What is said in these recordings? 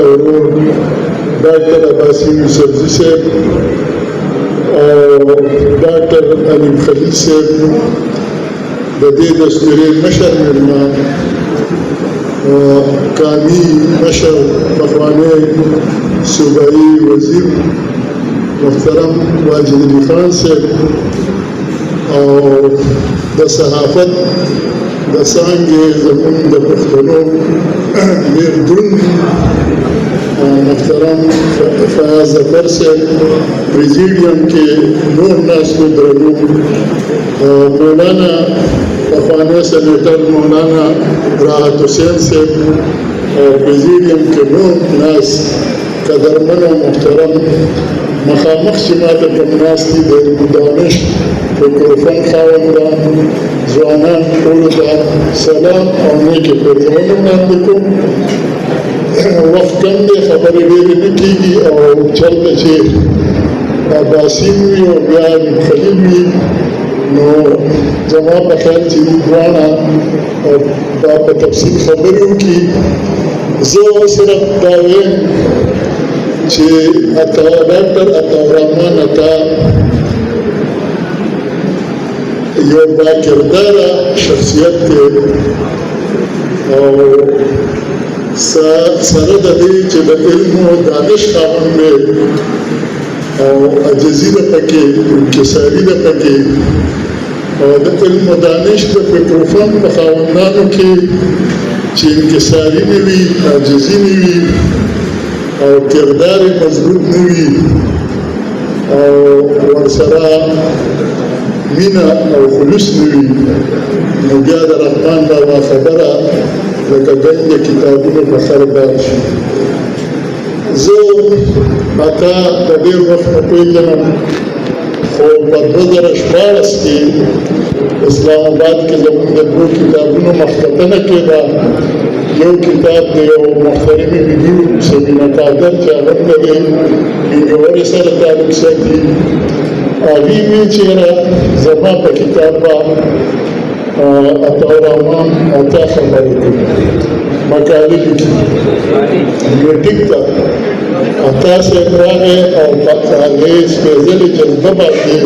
ورور ډاکټر عباسي یوسفزي صاحب او ډاکټر علیم خلیل صاحب د دې دستوري مشر مېلمه کامي مشر پخوانی صوبایي وزیر محترم واجد علي خان صاحب او د صحافت د څانګې زموږ د پښتنو ډېر دروند محترم فیاض ظفر صاحب پریزیډیم کې نور ناستو درنو مولانا پخوانی سینیټر مولانا راحت حسین صاحب او پریزیډیم کې نور ناست قدرمن او محترم مخامخ چې ماته کوم ناست دي د دانش میکروفون خاوندان ځوانان ټولو ته سلام او نیکې پرځونه وړاندې کوم. وخت کم دی، خبرې ډېرې نه کېږي او چلته چې عباسي وي او بیا خلیل وي نو زما په خیال چې دواړه دا په تفصیل خبرې وکړي. زه صرف دا وایم چې ډاکټر عطاالرحمن عطا یو باکرداره شخصیت دی او سره د دې چې د علم او دانش خاوند دی او عاجزي ده پکې، انکساري ده پکې او د علم او دانش د میکروفون په خاوندانو کې چې انکساري نه وي، عاجزي نه وي او کردار مضبوط نه وي او ورسره مینه او خلوص نه وي نو بیا د رحمان بابا خبره لکه ګنج کتابونو په سر بار شي. زه اکا د ډېر وخت نه پېژنم خو په 2014 کې اسلام آباد کې زموږ د دوه کتابونو مخکتنه کېده. یو کتاب د یو محترمې ویډیو سبینه قادر چې هغه د ویډیوړې سره تعلق ساتي هغې وی چې زما په کتاب به عطاالرحمن عطا خبرې کوي، مقالې لیکي. نو ټیک ده، عطا صاحب راغی او په هغې سپېڅلې جذبه باندې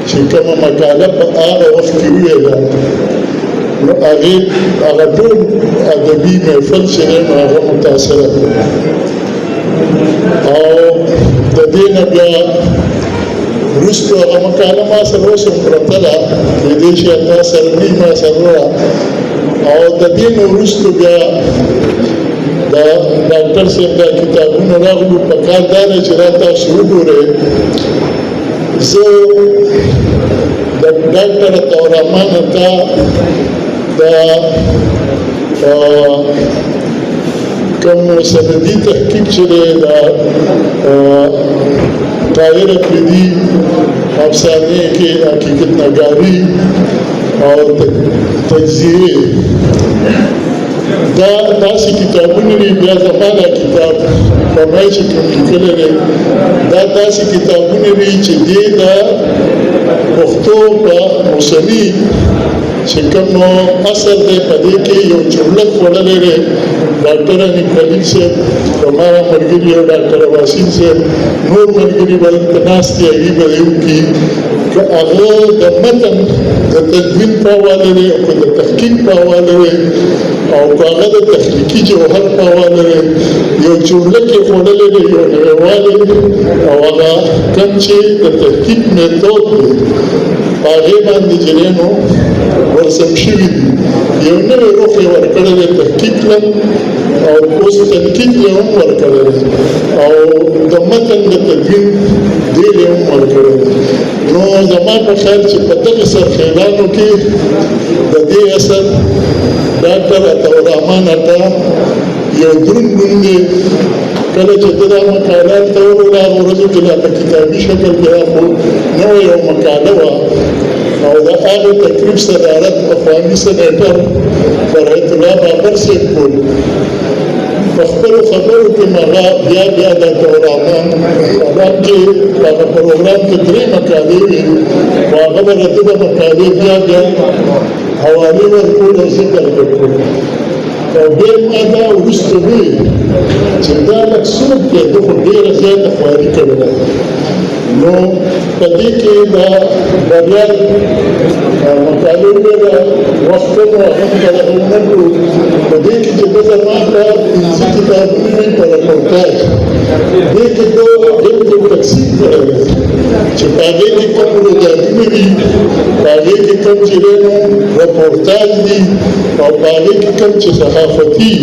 چې کومه مقاله په هغه وخت کې وویله نو هغه ټول ادبي محفل چې دی نو هغه متاثره کړ او د دې نه بیا وروسته هغه مقاله ما سره اوس هم پرته ده، کېدای شي تا سره نه وي، ما سره وه او د دې نه وروسته بیا د ډاکټر صاحب دا کتابونه راغلو. په کار دا دی چې را تاسو وګورئ. زه د ډاکټر عطاالرحمن عطا دا کوم سندي تحقیق چې دی دا طاهر افریدي افسانې کې حقیقت نګاري او تجزیه دا داسې کتابونه دي. بیا زما دا کتاب په ما چې کوم لیکلی دی دا داسې کتابونه دي چې دې د پښتو په اوسني چې کوم اثر دی په دې کې یو جمله خوړلی دی. ډاکټر علیم خلیل صاحب زما ملګري او ډاکټر عباسي صاحب نور ملګري به دلته ناست دي، هغوی به یې وکړي که هغه د متن د تدوین په حواله دی او که د تحقیق په حواله دی او که هغه د تخلیقي جوهر په حواله دی یو جمله کې خوړلی دی یو نړیوالی او هغه کوم چې د تحقیق میتود دی هغې باندې چې دی نو ورسم شوي دي. یو نوی روح یې ورکړی دی تحقیق له او اوس تنقیق یې هم ورکړی دی او د متن د تدوین دې یې هم ورکړی دی. نو زما په خیال چې په دغه سرخیلانو کې د دې اثر ډاکټر عطاالرحمن عطا یو دروند نوم دی. کله چې ته دا مقالات ته وګورې هغه ورځو کې لا په کتابي شکل بیا خو نوې یو مقاله وه او د هغې تقریب صدارت پخواني سینیټر فرحت الله بابر صاحب کول. په خپلو خبرو کې هغه بیا د عطاالرحمن هغه کې هغه پروګرام کې 3 مقالې وې خو هغه به د دغه مقالې بیا حوالې ورکول او ذکر به کول. او بیا ما دا وروسته وی چې دا لږ څوک دی ده خو ډېره زیاته خواري کړې ده نو په دې کې دا بریا مقالې ویله وخت کم و هم به دغه ونه کړو په دې کې چې ده زما ته 5 کتابونه وي په رپورتاژ دې کې ده یو تقسیم کړی دی چې په هغې کې کوم رویدادونه دي په هغې کې کوم چې دی نو رپورتاژ دي او په هغې کې کوم چې صحافتي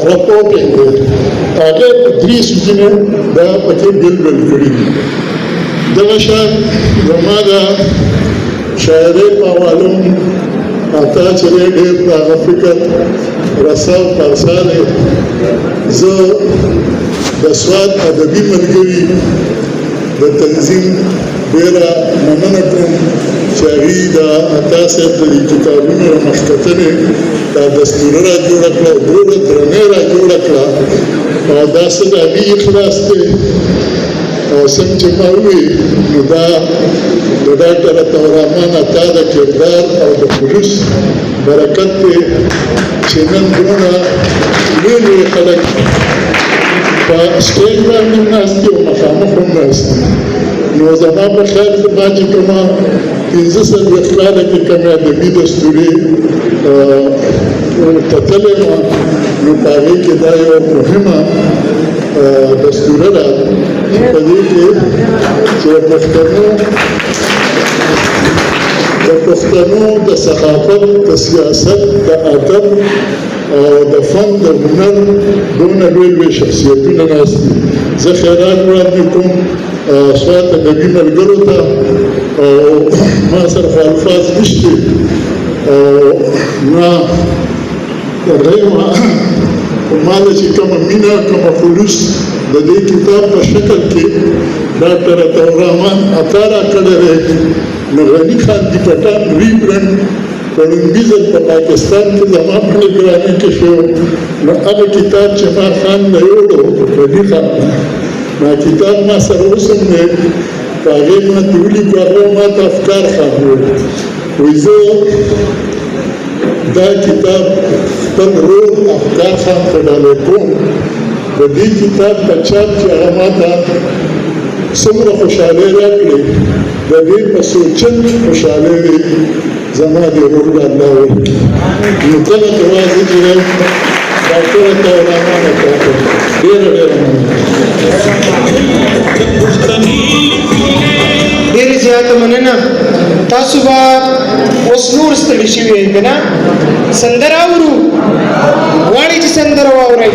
رپورټینګ دی هغې په 3 سوچونه دا پکې بېل بېل کړي دي دغه شان زما د شاعرۍ په حوالو تا چې دی ډېر د هغه فکر رسا پرسا دی زه د سواد ادبي ملګري د تنظیم ډېره مننه کوم چې هغوی د عطا صاحب د دې کتابونو مخکتنې دا دستوره را جوړه کړه ډېره درنې را جوړه کړه او دا څه د هغوی اخلاص دی او څنګه چې ما وویل نو دا د ډاکټر عطاالرحمن عطا د کردار او د پولیس برکت دی چې نن دونه لوی لوی خلک په سټیج باندې ناست دي او مخامخ هم ناست دي نو زما په خیال ما چې کومه 15 کاله کې کومې ادبي دستورې کتلې وه نو په هغې کې دا یوه مهمه دستوره ده په دې کې چې پښتنو د ثقافت د سیاست د ادب او د فن د هنر دونه لوی لوی شخصیتونه ناست دي زه خیرات وړاندې کوم سوات ادبي ملګرو ته او ما سره خو الفاظ نشته او نه درېیمه ما له چې کومه مینه کومه خلوص د دې کتاب په شکل کې ډاکټر عطاالرحمن عطا راکړی دی نو غني خان د پټان ریبرنډ په لومړي ځل په پاکستان کې زما په نگرانۍ کې شو نو هغه کتاب چې ما خان نه یوړو غني خان نو کتاب ما سره اوس هم دی په هغې ما ته ولیکو هغه ما ته افکار خان وویل وایي زه دا کتاب خپل رول افکار خان ته ډالۍ کوم د دې کتاب په چاپ کې هغه ما ته څومره خوشحالۍ راکړې د دې په سوچن خوشحالۍ دی زما د رول الله ورکړي نو کله دعا زه چې دی ډاکټر عطاالرحمن عطا ډېره ډېره ډېرې زیاته مننه تاسو به اوس نور ستړي شوي یئ که نه سندره اورو غواړئ چې سندره واورئ